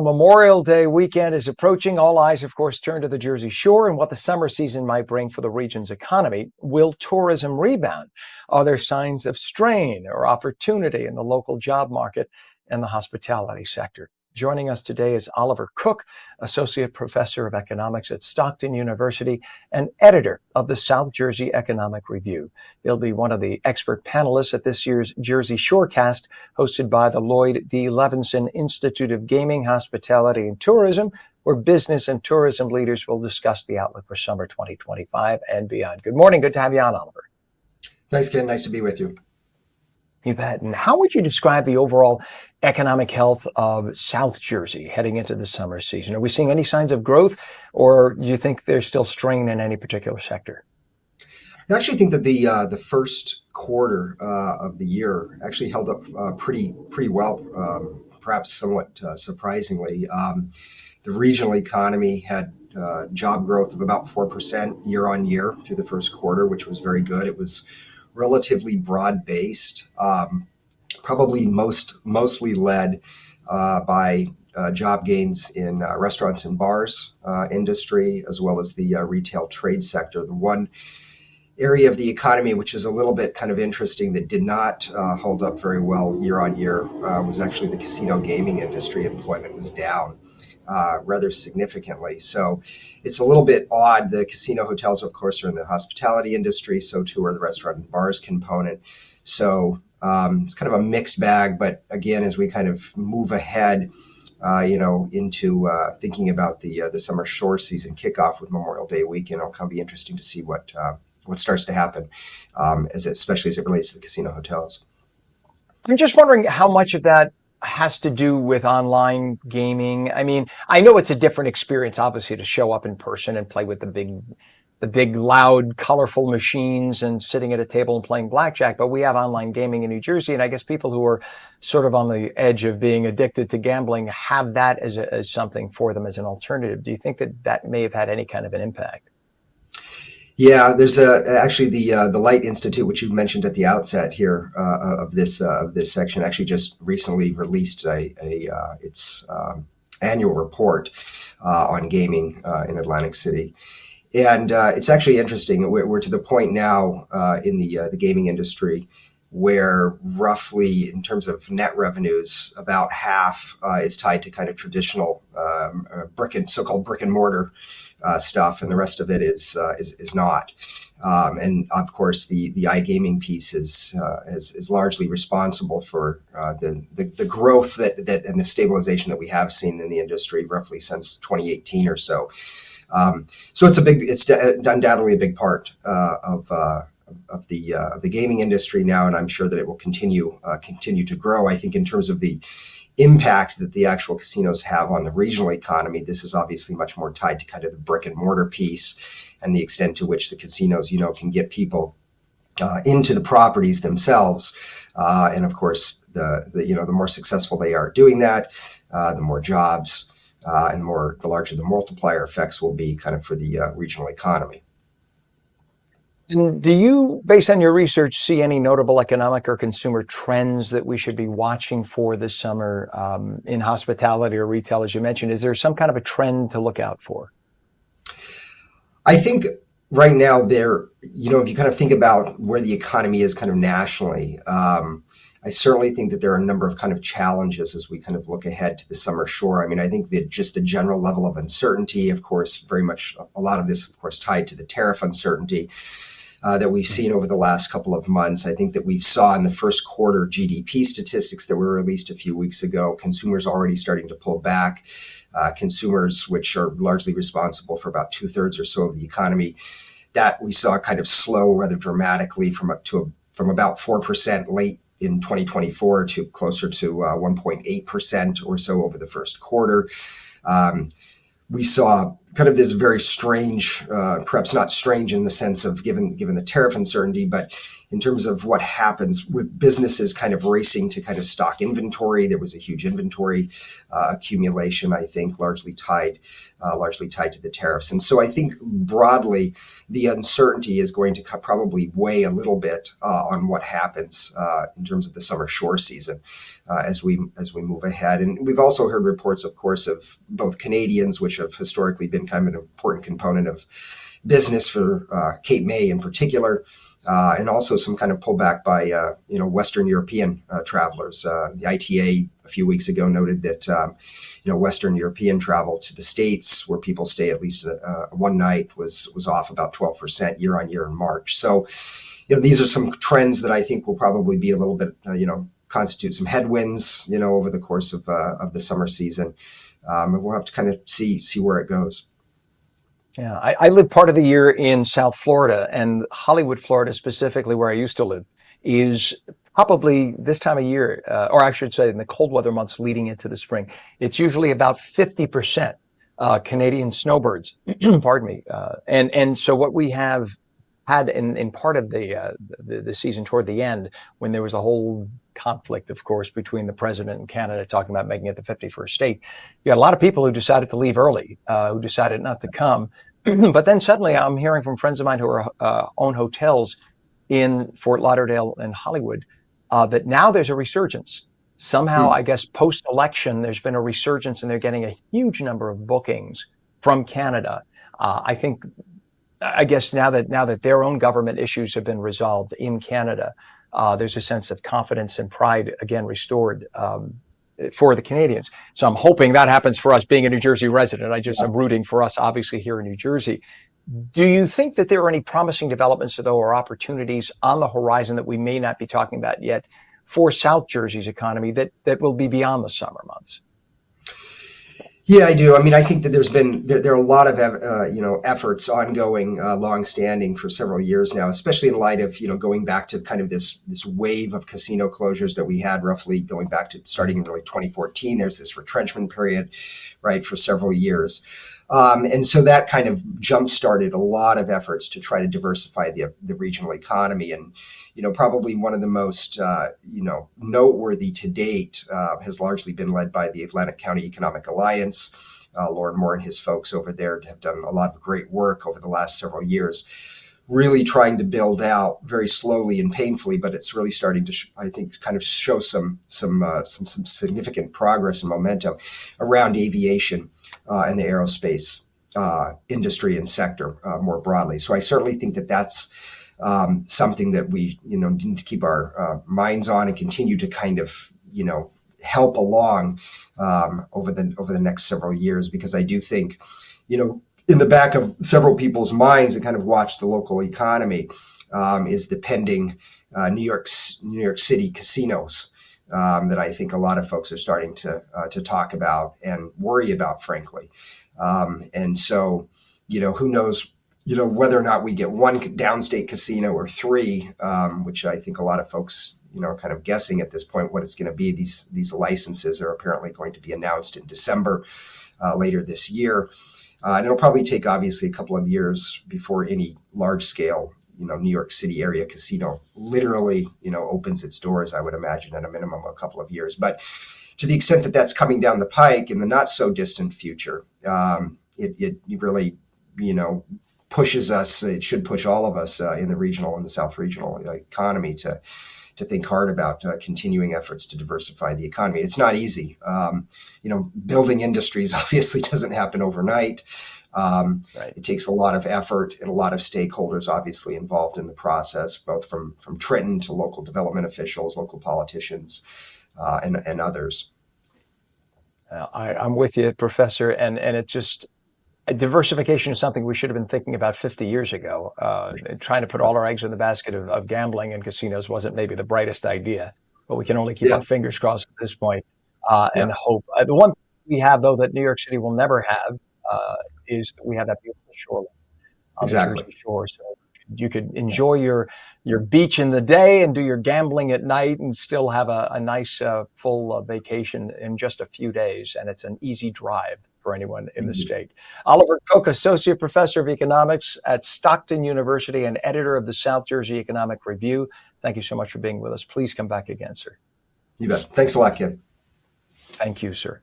Memorial Day weekend is approaching. All eyes, of course, turn to the Jersey Shore and what the summer season might bring for the region's economy. Will tourism rebound? Are there signs of strain or opportunity in the local job market and the hospitality sector? Joining us today is Oliver Cooke, Associate Professor of Economics at Stockton University and editor of the South Jersey Economic Review. He'll be one of the expert panelists at this year's Jersey Shorecast, hosted by the Lloyd D. Levinson Institute of Gaming, Hospitality, and Tourism, where business and tourism leaders will discuss the outlook for summer 2025 and beyond. Good morning. Good to have you on, Oliver. Thanks, Ken. Nice to be with you. You bet. And how would you describe the overall economic health of South Jersey heading into the summer season? Are we seeing any signs of growth, or do you think there's still strain in any particular sector? I actually think that the first quarter of the year actually held up pretty well, perhaps somewhat surprisingly. The regional economy had job growth of about 4% year on year through the first quarter, which was very good. It was relatively broad-based, probably mostly led by job gains in restaurants and bars industry, as well as the retail trade sector. The one area of the economy which is a little bit kind of interesting that did not hold up very well year on year was actually the casino gaming industry. Employment was down rather significantly. So it's a little bit odd. The casino hotels, of course, are in the hospitality industry, so too are the restaurant and bars component. So it's kind of a mixed bag. But again, as we kind of move ahead, into thinking about the summer shore season kickoff with Memorial Day weekend, it'll kind of be interesting to see what starts to happen, especially as it relates to the casino hotels. I'm just wondering how much of that has to do with online gaming. I mean, I know it's a different experience, obviously, to show up in person and play with the big, loud, colorful machines and sitting at a table and playing blackjack. But we have online gaming in New Jersey, and I guess people who are sort of on the edge of being addicted to gambling have that as something for them as an alternative. Do you think that may have had any kind of an impact? Yeah, there's actually the Light Institute, which you mentioned at the outset here of this section, actually just recently released its annual report on gaming in Atlantic City, and it's actually interesting. We're to the point now in the gaming industry where roughly, in terms of net revenues, about half is tied to kind of traditional so-called brick and mortar stuff, and the rest of it is not. And of course, the iGaming piece is largely responsible for the growth that and the stabilization that we have seen in the industry roughly since 2018 or so. So it's undoubtedly a big part of the gaming industry now, and I'm sure that it will continue to grow. I think in terms of the impact that the actual casinos have on the regional economy, this is obviously much more tied to kind of the brick and mortar piece and the extent to which the casinos, can get people into the properties themselves. And of course, the more successful they are doing that, the more jobs and the larger the multiplier effects will be kind of for the regional economy. And do you, based on your research, see any notable economic or consumer trends that we should be watching for this summer in hospitality or retail, as you mentioned? Is there some kind of a trend to look out for? I think right now if you kind of think about where the economy is kind of nationally, I certainly think that there are a number of kind of challenges as we kind of look ahead to the summer shore. I mean, I think that just the general level of uncertainty, of course, very much a lot of this, of course, tied to the tariff uncertainty that we've seen over the last couple of months. I think that we've saw in the first quarter GDP statistics that were released a few weeks ago, consumers already starting to pull back. Consumers, which are largely responsible for about 2/3 or so of the economy, that we saw kind of slow rather dramatically from about 4% late in 2024 to closer to 1.8% or so over the first quarter. We saw kind of this very strange, perhaps not strange in the sense of given the tariff uncertainty, but in terms of what happens with businesses kind of racing to kind of stock inventory. There was a huge inventory accumulation, I think, largely tied to the tariffs. And so I think broadly, the uncertainty is going to probably weigh a little bit on what happens in terms of the summer shore season as we move ahead. And we've also heard reports, of course, of both Canadians, which have historically been kind of an important component of business for Cape May in particular, and also some kind of pullback by Western European travelers. The ITA a few weeks ago noted that Western European travel to the States, where people stay at least one night, was off about 12% year on year in March. So, these are some trends that I think will probably be a little bit, constitute some headwinds, over the course of the summer season. And we'll have to kind of see where it goes. Yeah, I live part of the year in South Florida, and Hollywood, Florida, specifically where I used to live, is probably this time of year, or I should say in the cold weather months leading into the spring, it's usually about 50% Canadian snowbirds, pardon me. And so what we have had in part of the season toward the end, when there was a whole conflict, of course, between the president and Canada talking about making it the 51st state, you had a lot of people who decided to leave early, who decided not to come. But then suddenly I'm hearing from friends of mine who own hotels in Fort Lauderdale and Hollywood that now there's a resurgence. Somehow, I guess, post-election, there's been a resurgence and they're getting a huge number of bookings from Canada. I guess now that their own government issues have been resolved in Canada, there's a sense of confidence and pride again restored for the Canadians. So I'm hoping that happens for us being a New Jersey resident. I'm rooting for us, obviously, here in New Jersey. Do you think that there are any promising developments, though, or opportunities on the horizon that we may not be talking about yet for South Jersey's economy that will be beyond the summer months? Yeah, I do. I mean, I think that there are a lot of efforts ongoing, longstanding for several years now, especially in light of going back to kind of this wave of casino closures that we had roughly going back to starting in early 2014. There's this retrenchment period, right, for several years. And so that kind of jump-started a lot of efforts to try to diversify the regional economy. And, probably one of the most, noteworthy to date has largely been led by the Atlantic County Economic Alliance. Lauren Moore and his folks over there have done a lot of great work over the last several years, really trying to build out very slowly and painfully, but it's really starting to, I think, kind of show some significant progress and momentum around aviation and the aerospace industry and sector more broadly. So I certainly think that that's something that we need to keep our minds on and continue to kind of help along over the next several years, because I do think in the back of several people's minds that kind of watch the local economy is the pending New York City casinos. That I think a lot of folks are starting to talk about and worry about, frankly. And so, who knows, whether or not we get one downstate casino or three, which I think a lot of folks, are kind of guessing at this point what it's going to be. These licenses are apparently going to be announced in December later this year. And it'll probably take, obviously, a couple of years before any large scale New York City area casino literally, opens its doors, I would imagine, at a minimum of a couple of years. But to the extent that that's coming down the pike in the not so distant future, it really, pushes us. It should push all of us in the regional and the South regional economy to think hard about continuing efforts to diversify the economy. It's not easy. Building industries obviously doesn't happen overnight. Right. It takes a lot of effort and a lot of stakeholders obviously involved in the process, both from Trenton to local development officials, local politicians, and others. I'm with you, Professor, and it just diversification is something we should have been thinking about 50 years ago. Trying to put all our eggs in the basket of gambling and casinos wasn't maybe the brightest idea, but we can only keep our fingers crossed at this point and hope. The one thing we have, though, that New York City will never have is that we have that beautiful shoreline on the Jersey Shore. So you could enjoy your beach in the day and do your gambling at night and still have a nice full vacation in just a few days. And it's an easy drive for anyone in the Thank you. state. Oliver Cooke, Associate Professor of Economics at Stockton University and editor of the South Jersey Economic Review. Thank you so much for being with us. Please come back again, sir. You bet. Thanks a lot, Kim. Thank you, sir.